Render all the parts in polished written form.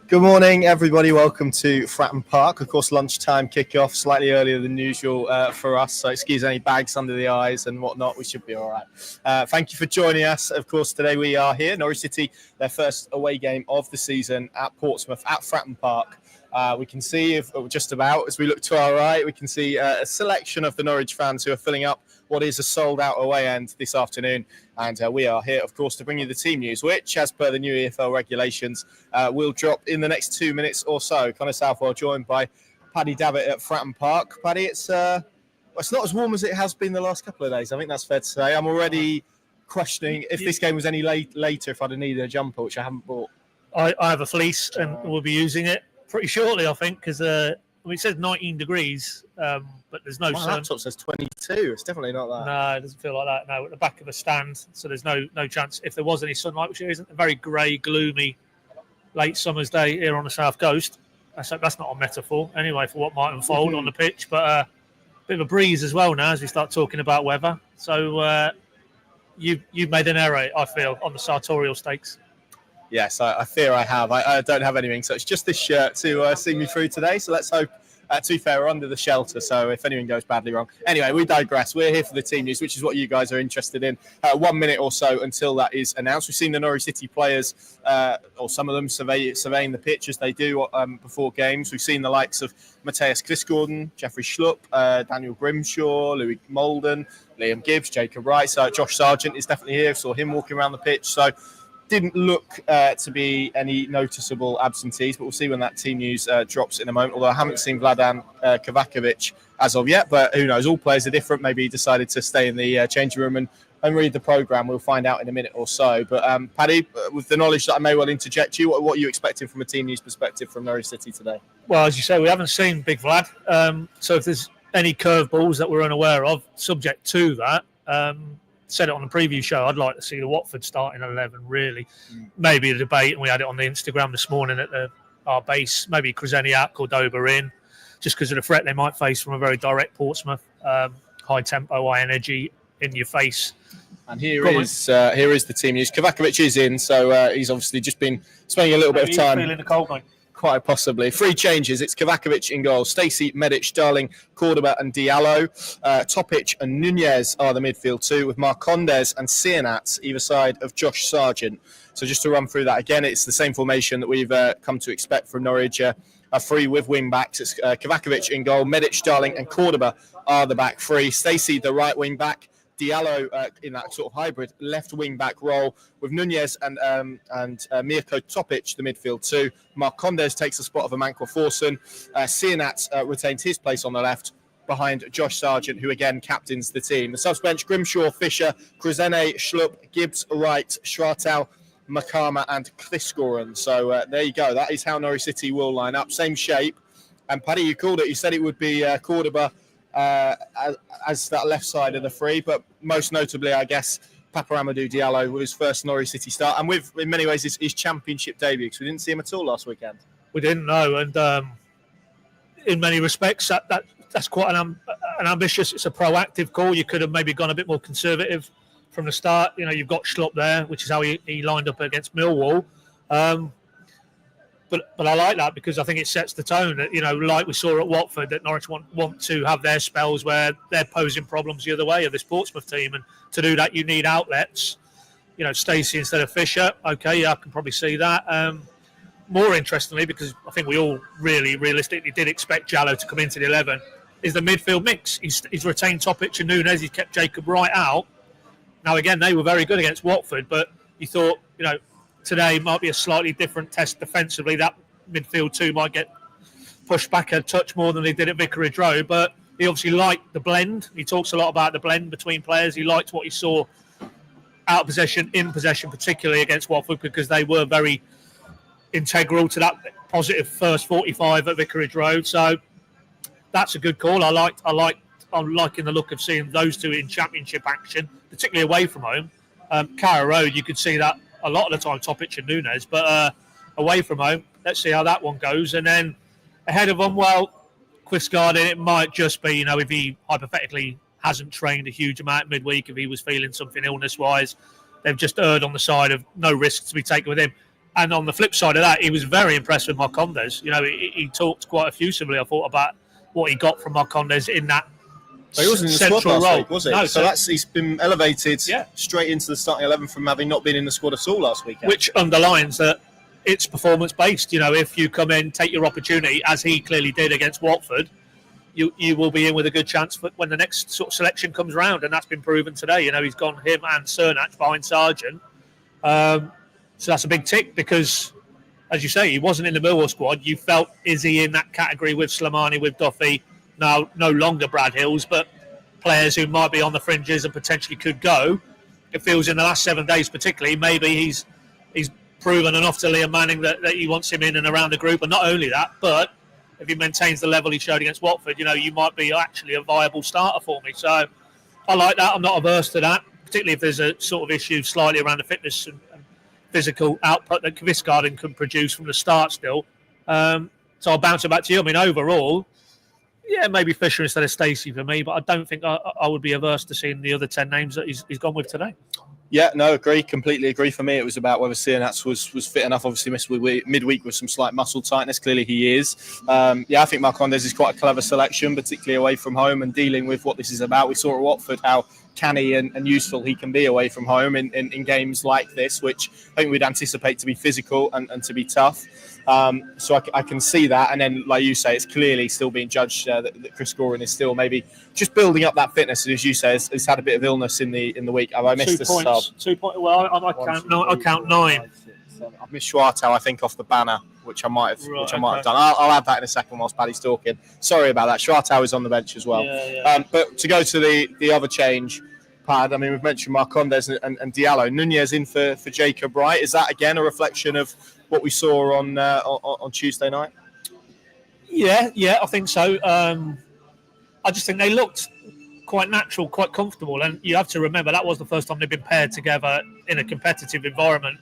Good morning, everybody. Welcome to Fratton Park. Of course, lunchtime kickoff, slightly earlier than usual for us. So excuse any bags under the eyes and whatnot. We should be all right. Thank you for joining us. Of course, today we are here, Norwich City, their first away game of the season at Portsmouth at Fratton Park. We can see, just about as we look to our right, we can see a selection of the Norwich fans who are filling up what is a sold-out away end this afternoon. And we are here, of course, to bring you the team news, which, as per the new EFL regulations, will drop in the next 2 minutes or so. Connor Southwell joined by Paddy Davitt at Fratton Park. Paddy, it's not as warm as it has been the last couple of days. I think that's fair to say. I'm already questioning if this game was any later, if I'd have needed a jumper, which I haven't bought. I have a fleece and we'll be using it pretty shortly, I think, because it says 19 degrees, but there's no sun. My laptop says 22. It's definitely not that. No, it doesn't feel like that. No, at the back of a stand, so there's no chance. If there was any sunlight, which it isn't, a very grey, gloomy, late summer's day here on the south coast. That's not a metaphor, anyway, for what might unfold on the pitch. But a bit of a breeze as well now as we start talking about weather. So you've made an error, I feel, on the sartorial stakes. Yes, I fear I have. I don't have anything, so it's just this shirt to see me through today. So let's hope, to be fair, we're under the shelter, so if anyone goes badly wrong. Anyway, we digress. We're here for the team news, which is what you guys are interested in. 1 minute or so until that is announced. We've seen the Norwich City players, or some of them, surveying the pitch as they do before games. We've seen the likes of Matthias Kvistgaarden, Jeffrey Schlupp, Daniel Grimshaw, Louis Molden, Liam Gibbs, Jacob Wright. So Josh Sargent is definitely here. Saw him walking around the pitch. So didn't look to be any noticeable absentees, but we'll see when that team news drops in a moment. Although I haven't seen Vladan Kovacevic as of yet, but who knows? All players are different. Maybe he decided to stay in the changing room and read the programme. We'll find out in a minute or so. But Paddy, with the knowledge that I may well interject you, what are you expecting from a team news perspective from Norwich City today? Well, as you say, we haven't seen Big Vlad. So if there's any curveballs that we're unaware of, subject to that, said it on the preview show, I'd like to see the Watford starting 11, really. Maybe a debate, and we had it on the Instagram this morning at our base, maybe Krzeni out, Cordoba in, just because of the threat they might face from a very direct Portsmouth, high tempo, high energy, in your face. And here is the team news. Kovacevic is in, so he's obviously just been spending a little bit of time. Feeling the cold, mate. Quite possibly. 3 changes. It's Kovacevic in goal. Stacey, Medic, Darling, Cordoba and Diallo. Topic and Nunez are the midfield 2, with Marcondes and Sienat either side of Josh Sargent. So just to run through that again, it's the same formation that we've come to expect from Norwich. A 3 with wing backs. It's Kovacevic in goal. Medic, Darling and Cordoba are the back 3. Stacey, the right wing back. Diallo in that sort of hybrid left wing back role, with Nunez and Mirko Topic the midfield 2. Marcondes takes the spot of Amankwa Forson. Sienat retains his place on the left behind Josh Sargent, who again captains the team. The subs bench: Grimshaw, Fisher, Krzeni, Schlupp, Gibbs, Wright, Schratau, Makama and Kvistgaarden. So there you go. That is how Norwich City will line up. Same shape. And Paddy, you called it. You said it would be Cordoba as that left side of the 3, but most notably, I guess, Papa Amadou Diallo with his first Norwich City start, and with, in many ways, his championship debut, because we didn't see him at all last weekend. We didn't know, and in many respects, that's quite an ambitious, it's a proactive call. You could have maybe gone a bit more conservative from the start. You know, you've got Schlupp there, which is how he lined up against Millwall. But I like that, because I think it sets the tone that, you know, like we saw at Watford, that Norwich want to have their spells where they're posing problems the other way of this Portsmouth team. And to do that, you need outlets. You know, Stacey instead of Fisher. Okay, yeah, I can probably see that. More interestingly, because I think we all really realistically did expect Jallo to come into the 11, is the midfield mix. He's retained Topic and Nunez. He's kept Jacob Wright out. Now, again, they were very good against Watford, but you thought, you know, today might be a slightly different test defensively. That midfield 2 might get pushed back a touch more than they did at Vicarage Road, but he obviously liked the blend. He talks a lot about the blend between players. He liked what he saw out of possession, in possession, particularly against Watford, because they were very integral to that positive first 45 at Vicarage Road. So that's a good call. I'm liking the look of seeing those 2 in championship action, particularly away from home. Carrow Road, you could see that a lot of the time, Topic and Nunez, but away from home, let's see how that one goes. And then ahead of them, well, Kvistgaarden, it might just be, you know, if he hypothetically hasn't trained a huge amount midweek, if he was feeling something illness-wise, they've just erred on the side of no risks to be taken with him. And on the flip side of that, he was very impressed with Marcondes. You know, he talked quite effusively, I thought, about what he got from Marcondes in that So he wasn't in the central squad last role. week, was he? No, so he's been elevated Yeah. straight into the starting 11 from having not been in the squad at all last weekend. which underlines that it's performance based. You know, if you come in, take your opportunity, as he clearly did against Watford, you will be in with a good chance for when the next sort of selection comes round, and that's been proven today. You know, he's gone him and Cernach behind Sargent, so that's a big tick because, as you say, he wasn't in the Millwall squad. You felt, is he in that category with Slimani, with Duffy? Now, no longer Brad Hills, but players who might be on the fringes and potentially could go. It feels in the last 7 days, particularly, maybe he's proven enough to Liam Manning that he wants him in and around the group. And not only that, but if he maintains the level he showed against Watford, you know, you might be actually a viable starter for me. So I like that. I'm not averse to that, particularly if there's a sort of issue slightly around the fitness and physical output that Kvisgaarden can produce from the start still. So I'll bounce it back to you. I mean, overall, yeah, maybe Fisher instead of Stacey for me, but I don't think I would be averse to seeing the other 10 names that he's gone with today. Yeah, no, agree, completely agree. For me, it was about whether Cernach was fit enough. Obviously, missed midweek with some slight muscle tightness. Clearly, he is. Yeah, I think Marcondes is quite a clever selection, particularly away from home and dealing with what this is about. We saw at Watford how canny and useful he can be away from home in games like this, which I think we'd anticipate to be physical and to be tough. So I can see that. And then, like you say, it's clearly still being judged that Chris Gorin is still maybe just building up that fitness. And as you say, has had a bit of illness in the week. Have I missed 2 a points. sub? 2 points. Well, I count 9. I've missed Schwartau, I think, off the banner, which I might have, Right, done. I'll add that in a second whilst Paddy's talking. Sorry about that. Schwartau is on the bench as well. Yeah. But to go to the other change, Pad, I mean, we've mentioned Marcondes and Diallo. Nunez in for Jacob Wright. Is that, again, a reflection of what we saw on Tuesday night? Yeah, I think so. I just think they looked quite natural, quite comfortable. And you have to remember, that was the first time they've been paired together in a competitive environment.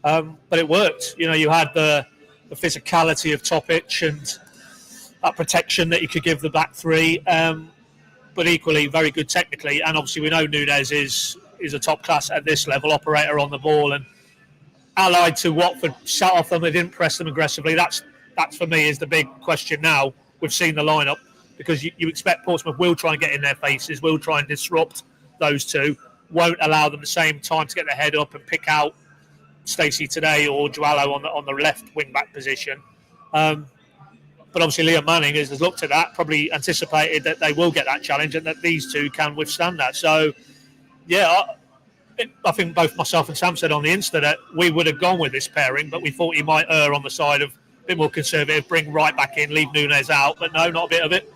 But it worked. You know, you had the physicality of Topic and that protection that you could give the back three. But equally very good technically, and obviously we know Nunez is a top class at this level operator on the ball, and allied to Watford sat off them, they didn't press them aggressively. That's for me is the big question now. We've seen the lineup because you expect Portsmouth will try and get in their faces, will try and disrupt those two, won't allow them the same time to get their head up and pick out Stacey today or Joallo on the left wing back position. But obviously Liam Manning has looked at that, probably anticipated that they will get that challenge and that these two can withstand that. So, yeah, I think both myself and Sam said on the Insta that we would have gone with this pairing, but we thought he might err on the side of a bit more conservative, bring Wright back in, leave Nunez out. But no, not a bit of it.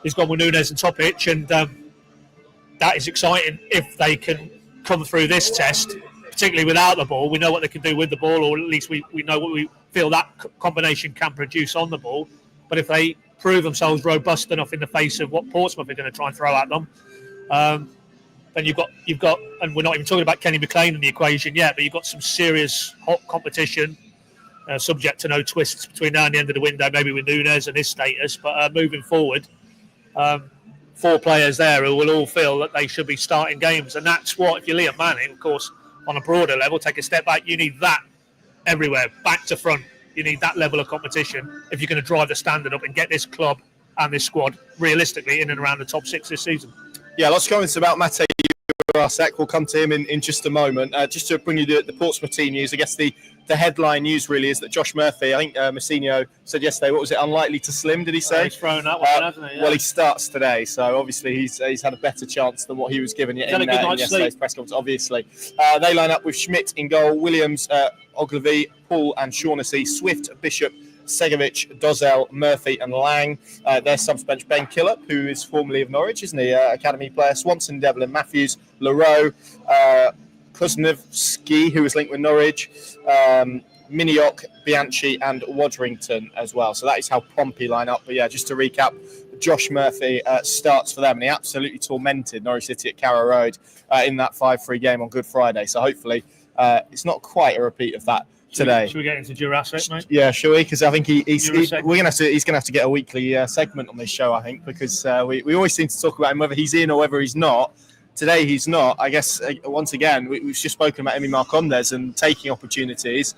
He's gone with Nunez and Topic, and that is exciting if they can come through this test, particularly without the ball. We know what they can do with the ball, or at least we know what we feel that combination can produce on the ball. But if they prove themselves robust enough in the face of what Portsmouth are going to try and throw at them, then you've got, and we're not even talking about Kenny McLean in the equation yet, but you've got some serious hot competition, subject to no twists between now and the end of the window, maybe with Nunez and his status. But moving forward, 4 players there who will all feel that they should be starting games, and that's what, if you're Liam Manning, of course, on a broader level, take a step back. You need that everywhere, back to front. You need that level of competition if you're going to drive the standard up and get this club and this squad realistically in and around the top 6 this season. Yeah, lots of comments about Mate Jurasek. We'll come to him in just a moment. Just to bring you the Portsmouth team news, I guess the headline news really is that Josh Murphy, I think Messinho said yesterday, what was it, unlikely to slim, did he say? He's thrown that one, hasn't he? Yeah. Well, he starts today, so obviously he's had a better chance than what he was given in yesterday's press conference, obviously. They line up with Schmidt in goal, Williams, Ogilvie, Paul and Shaughnessy, Swift, Bishop, Segovic, Dozel, Murphy and Lang. Their subs bench, Ben Killop, who is formerly of Norwich, isn't he? Academy player, Swanson, Devlin, Matthews, Leroux, Kuznevsky, who was linked with Norwich, Miniok, Bianchi and Wadrington as well. So that is how Pompey line up. But yeah, just to recap, Josh Murphy starts for them, and he absolutely tormented Norwich City at Carrow Road in that 5-3 game on Good Friday. So hopefully it's not quite a repeat of that today. Should we get into Jurasek, mate? Yeah, shall we? Because I think he's going to have to get a weekly segment on this show, I think, because we always seem to talk about him whether he's in or whether he's not. Today he's not. I guess once again we've just spoken about Emi Marcondes and taking opportunities.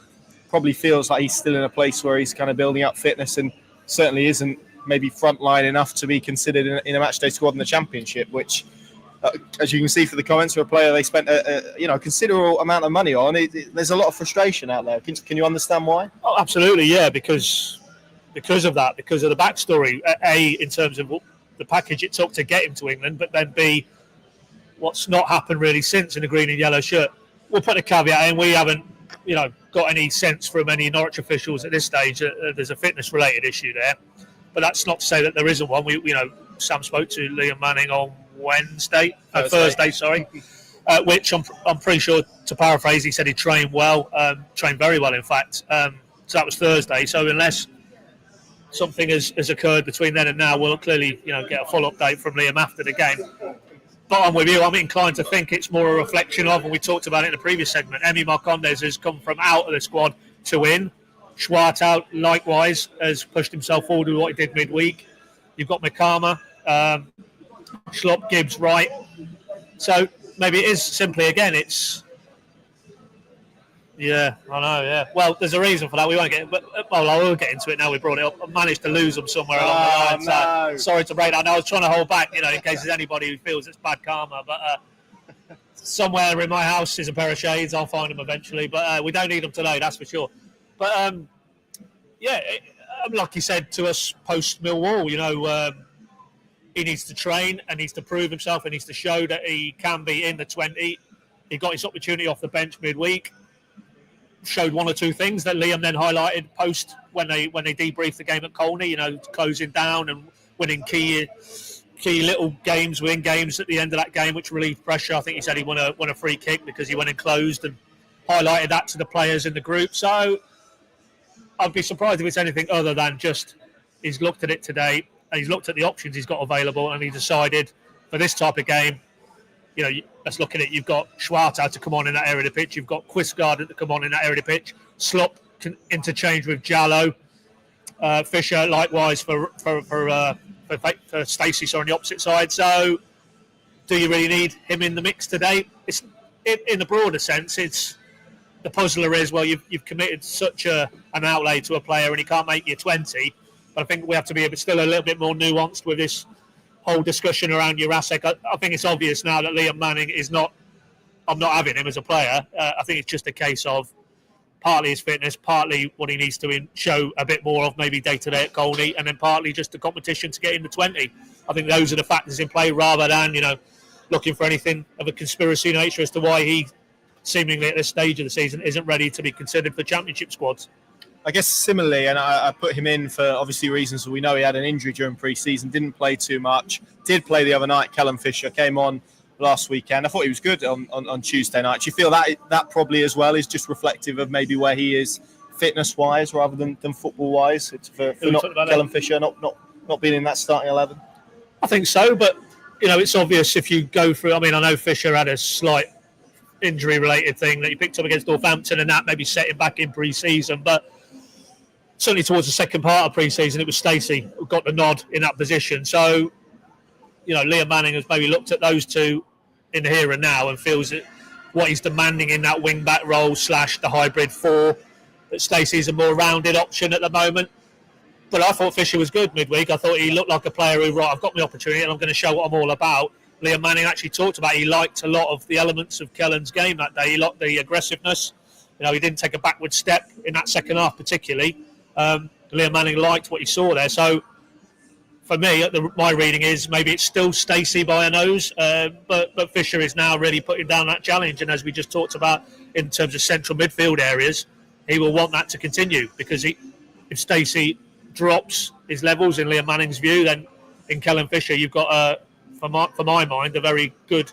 probably feels like he's still in a place where he's kind of building up fitness and certainly isn't maybe frontline enough to be considered in a matchday squad in the Championship, which, as you can see for the comments, for a player they spent a considerable amount of money on. There's a lot of frustration out there. Can you understand why? Oh, absolutely, yeah, because of that, because of the backstory. A, in terms of the package it took to get him to England, but then B, what's not happened really since in the green and yellow shirt. We'll put a caveat in. We haven't, got any sense from any Norwich officials at this stage that there's a fitness-related issue there. But that's not to say that there isn't one. Sam spoke to Liam Manning on Thursday, sorry, which I'm pretty sure, to paraphrase, he said he trained well, trained very well, in fact. So that was Thursday. So unless something has occurred between then and now, we'll clearly get a full update from Liam after the game. But I'm with you. I'm inclined to think it's more a reflection of, and we talked about it in the previous segment, Emi Marcondes has come from out of the squad to in. Schwartau, likewise, has pushed himself forward with what he did midweek. You've got Mikama, Schlupp, Gibbs, Wright. So maybe it is simply, again, it's... Yeah, I know, yeah. Well, there's a reason for that. We won't get... I will get into it now. We brought it up. I managed to lose them somewhere along the line. No. Sorry to break that. I was trying to hold back, in case there's anybody who feels it's bad karma. But somewhere in my house is a pair of shades. I'll find them eventually. But we don't need them today, that's for sure. But, like he said to us post-Millwall, he needs to train and needs to prove himself and needs to show that he can be in the 20. He got his opportunity off the bench midweek. Showed one or two things that Liam then highlighted post when they debriefed the game at Colney, closing down and winning key little games, win games at the end of that game, which relieved pressure. I think he said he won a free kick because he went and closed and highlighted that to the players in the group. So I'd be surprised if it's anything other than just he's looked at it today and he's looked at the options he's got available and he decided for this type of game, let's look at it. You've got Schwartau to come on in that area of the pitch. You've got Quistgaard to come on in that area of the pitch. Slop can interchange with Jallo. Fisher, likewise, for Stacey, on the opposite side. So do you really need him in the mix today? It's in the broader sense, it's the puzzler is, well, you've committed such an outlay to a player and he can't make you 20. But I think we have to be still a little bit more nuanced with this whole discussion around Jurasek. I think it's obvious now that Liam Manning I'm not having him as a player. I think it's just a case of partly his fitness, partly what he needs to show a bit more of maybe day-to-day at Colney, and then partly just the competition to get in the 20. I think those are the factors in play rather than, looking for anything of a conspiracy nature as to why he seemingly at this stage of the season isn't ready to be considered for championship squads. I guess similarly, and I put him in for obviously reasons. We know he had an injury during pre-season, didn't play too much, did play the other night. Kellen Fisher came on last weekend. I thought he was good on Tuesday night. Do you feel that probably as well is just reflective of maybe where he is fitness-wise rather than football-wise? It's for not Kellen Fisher not being in that starting 11? I think so, but, it's obvious if you go through... I know Fisher had a slight injury-related thing that he picked up against Northampton and that maybe set him back in pre-season, but certainly towards the second part of pre-season, it was Stacey who got the nod in that position. So, Liam Manning has maybe looked at those two in the here and now and feels that what he's demanding in that wing-back role / the hybrid 4, that Stacey's a more rounded option at the moment. But I thought Fisher was good midweek. I thought he looked like a player who, I've got my opportunity and I'm going to show what I'm all about. Liam Manning actually talked about he liked a lot of the elements of Kellen's game that day. He liked the aggressiveness. He didn't take a backward step in that second half particularly. Liam Manning liked what he saw there. So for me, my reading is maybe it's still Stacey by a nose, but Fisher is now really putting down that challenge. And as we just talked about in terms of central midfield areas, he will want that to continue because if Stacey drops his levels in Liam Manning's view, then in Kellen Fisher you've got, for my mind, a very good,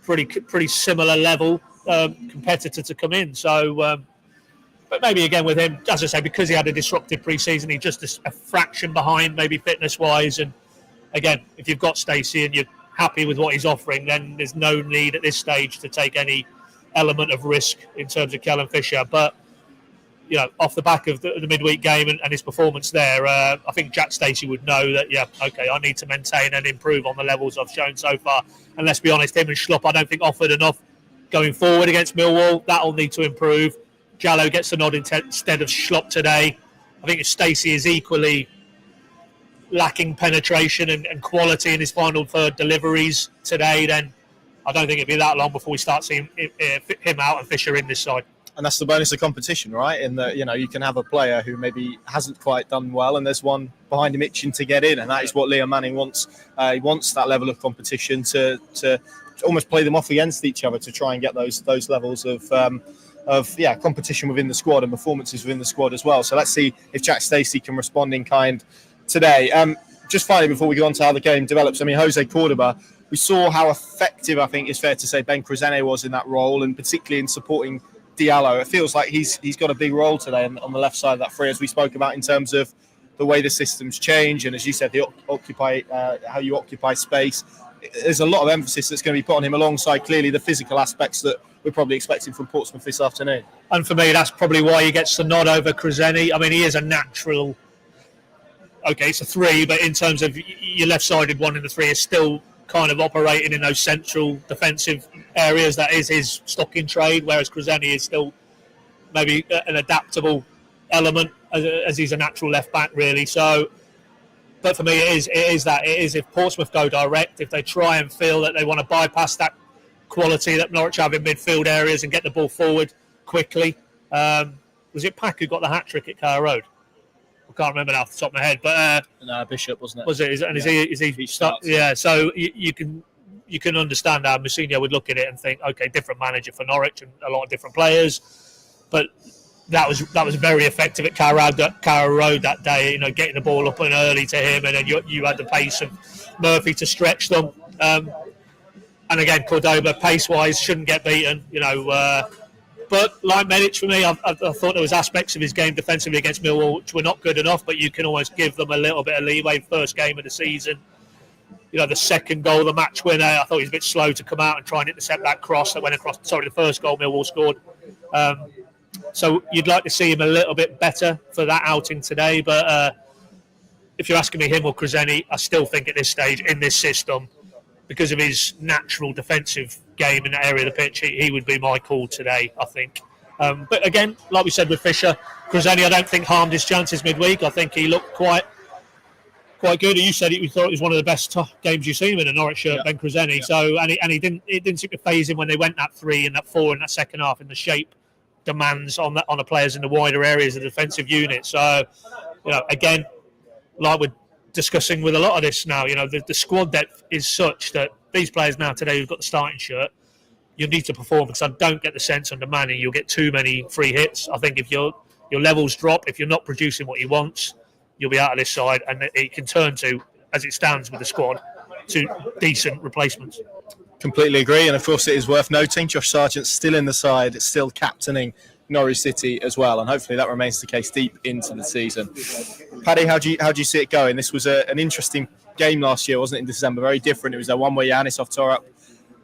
pretty similar level competitor to come in. So. But maybe again with him, as I say, because he had a disruptive pre-season, he's just a fraction behind, maybe fitness-wise. And again, if you've got Stacey and you're happy with what he's offering, then there's no need at this stage to take any element of risk in terms of Kellen Fisher. But, off the back of the midweek game and his performance there, I think Jack Stacey would know that, I need to maintain and improve on the levels I've shown so far. And let's be honest, him and Schlupp, I don't think offered enough going forward against Millwall. That'll need to improve. Jallow gets the nod instead of Schlopp today. I think if Stacey is equally lacking penetration and quality in his final third deliveries today, then I don't think it'd be that long before we start seeing him out and Fisher in this side. And that's the bonus of competition, right? In that, you can have a player who maybe hasn't quite done well, and there's one behind him itching to get in, and that is what Liam Manning wants. He wants that level of competition to almost play them off against each other to try and get those levels of competition within the squad and performances within the squad as well. So let's see if Jack Stacey can respond in kind today. Just finally, before we go on to how the game develops, I mean, Jose Cordoba, we saw how effective, I think it's fair to say, Ben Cruzene was in that role, and particularly in supporting Diallo. It feels like he's got a big role today on the left side of that three, as we spoke about, in terms of the way the systems change, and as you said, how you occupy space. There's a lot of emphasis that's going to be put on him, alongside clearly the physical aspects that we're probably expecting from Portsmouth this afternoon. And for me, that's probably why he gets the nod over Cruzeni. I mean, he is a natural. Okay, it's a three, but in terms of your left-sided one in the three is still kind of operating in those central defensive areas. That is his stock in trade, whereas Cruzeni is still maybe an adaptable element as he's a natural left back, really. So, but for me, it is if Portsmouth go direct, if they try and feel that they want to bypass that quality that Norwich have in midfield areas and get the ball forward quickly. Was it Pack who got the hat trick at Carrow Road? I can't remember now off the top of my head, but no, Bishop, wasn't it? Was it? And yeah. is he starts? Yeah. So you can understand how Mousinho would look at it and think, okay, different manager for Norwich and a lot of different players, but that was very effective at Carrow Road that day. Getting the ball up and early to him, and then you had the pace of Murphy to stretch them. And again, Cordoba, pace-wise, shouldn't get beaten. But like Medic, for me, I thought there was aspects of his game defensively against Millwall which were not good enough, but you can almost give them a little bit of leeway. First game of the season, the second goal, the match winner, I thought he was a bit slow to come out and try and intercept that cross that went across. Sorry, the first goal Millwall scored. So you'd like to see him a little bit better for that outing today. But if you're asking me him or Cruzeni, I still think at this stage in this system, because of his natural defensive game in that area of the pitch, he would be my call today, I think. But again, like we said with Fisher, Cruzeni, I don't think harmed his chances midweek. I think he looked quite good. You said you thought it was one of the best games you've seen him in a Norwich shirt, yeah. Ben Cruzeni. Yeah. So and it didn't seem to phase him when they went that 3 and that 4 in that second half, in the shape demands on the players in the wider areas of the defensive unit. So again, like we're discussing with a lot of this now, the squad depth is such that these players now today who've got the starting shirt, you need to perform, because I don't get the sense under Manning you'll get too many free hits. I think if your levels drop, if you're not producing what he wants, you'll be out of this side, and it can turn to, as it stands with the squad, to decent replacements. Completely agree, and of course it is worth noting Josh Sargent's still in the side, still captaining Norwich City as well, and hopefully that remains the case deep into the season. Paddy, how do you see it going? This was an interesting game last year, wasn't it, in December? Very different. It was one where Yanis tore up,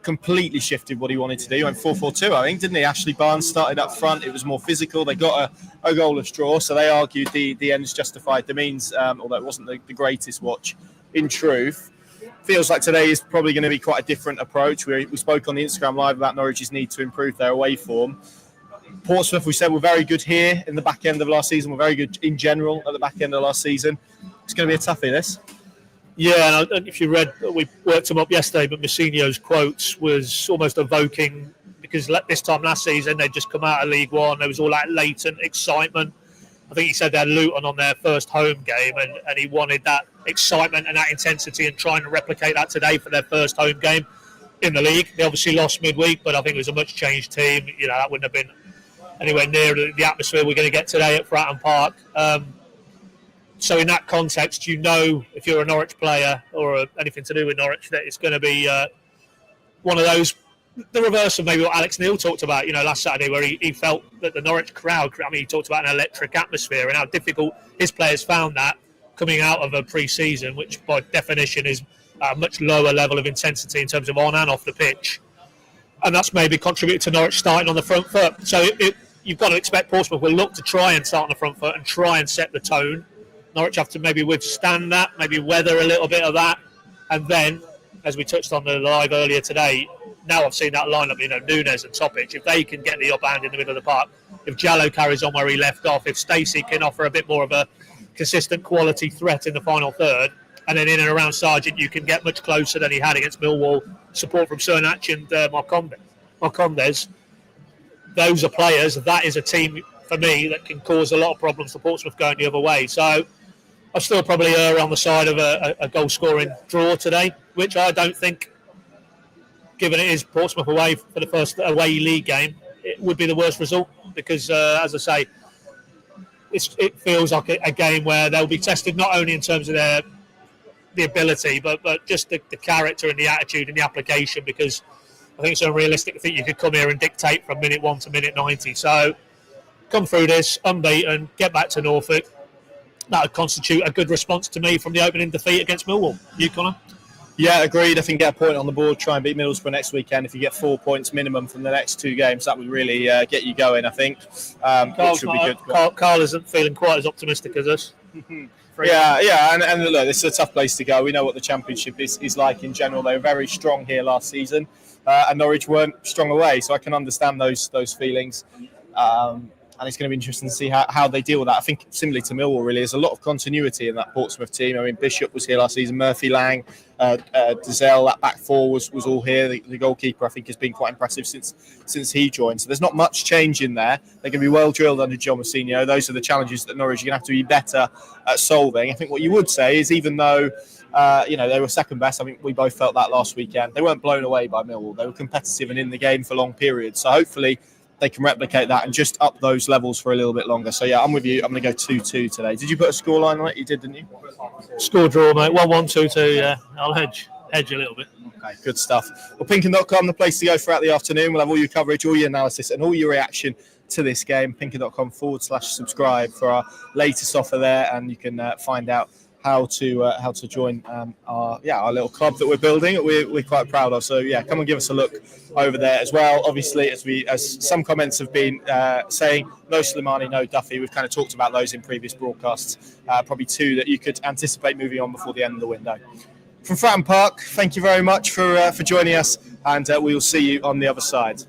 completely shifted what he wanted to do. He went 4-4-2, I think, didn't he? Ashley Barnes started up front. It was more physical. They got a goalless draw, so they argued the ends justified the means, although it wasn't the greatest watch in truth. Feels like today is probably going to be quite a different approach. We spoke on the Instagram Live about Norwich's need to improve their away form. Portsmouth, we said, were very good here in the back end of last season. We're very good in general at the back end of last season. It's going to be a toughie, this. Yeah, and if you read, we worked them up yesterday, but Mousinho's quotes was almost evoking, because this time last season they'd just come out of League One. There was all that latent excitement. I think he said they had Luton on their first home game, and he wanted that excitement and that intensity, and trying to replicate that today for their first home game in the league. They obviously lost midweek, but I think it was a much changed team. That wouldn't have been anywhere near the atmosphere we're going to get today at Fratton Park. So in that context, if you're a Norwich player or anything to do with Norwich, that it's going to be one of those, the reverse of maybe what Alex Neil talked about, last Saturday, where he felt that the Norwich crowd, he talked about an electric atmosphere and how difficult his players found that coming out of a pre-season, which by definition is a much lower level of intensity in terms of on and off the pitch. And that's maybe contributed to Norwich starting on the front foot. So you've got to expect Portsmouth will look to try and start on the front foot and try and set the tone. Norwich have to maybe withstand that, maybe weather a little bit of that. And then, as we touched on the live earlier today, now I've seen that lineup, Nunes and Topic, if they can get the upper hand in the middle of the park, if Jallo carries on where he left off, if Stacey can offer a bit more of a consistent quality threat in the final third, and then in and around Sargent you can get much closer than he had against Millwall, support from Cernach and Marcondes. Those are players, that is a team for me that can cause a lot of problems for Portsmouth going the other way. So I still probably err on the side of a goal-scoring draw today, which I don't think, given it is Portsmouth away for the first away league game, it would be the worst result because, as I say, it feels like a game where they'll be tested not only in terms of the ability, but just the character and the attitude and the application, because I think it's unrealistic to think you could come here and dictate from minute 1 to minute 90. So come through this unbeaten, get back to Norfolk. That would constitute a good response to me from the opening defeat against Millwall. You, Connor? Yeah, agreed. I think get a point on the board, try and beat Middlesbrough next weekend. If you get 4 points minimum from the next 2 games, that would really get you going, I think. Which would be good. Carl isn't feeling quite as optimistic as us. Yeah, and look, this is a tough place to go. We know what the Championship is like in general. They were very strong here last season, and Norwich weren't strong away, so I can understand those feelings. And it's going to be interesting to see how they deal with that. I think similarly to Millwall, really, there's a lot of continuity in that Portsmouth team. I mean, Bishop was here last season, Murphy, Lang, Dizelle, that back four was all here. The goalkeeper, I think, has been quite impressive since he joined. So there's not much change in there. They're going to be well drilled under John Mousinho. Those are the challenges that Norwich are going to have to be better at solving. I think what you would say is, even though they were second best, I mean, we both felt that last weekend, they weren't blown away by Millwall. They were competitive and in the game for long periods. So hopefully they can replicate that and just up those levels for a little bit longer. So, yeah, I'm with you. I'm going to go 2-2 today. Did you put a scoreline on it? You did, didn't you? Score draw, mate. 1-1, 2-2, yeah. I'll hedge a little bit. Okay, good stuff. Well, Pinkin.com, the place to go throughout the afternoon. We'll have all your coverage, all your analysis, and all your reaction to this game. Pinkin.com/subscribe for our latest offer there, and you can find out how to join our little club that we're building. We're quite proud of. So yeah, come and give us a look over there as well. Obviously, as some comments have been saying, no Slimani, no Duffy. We've kind of talked about those in previous broadcasts. Probably 2 that you could anticipate moving on before the end of the window. From Fratton Park, thank you very much for joining us, and we will see you on the other side.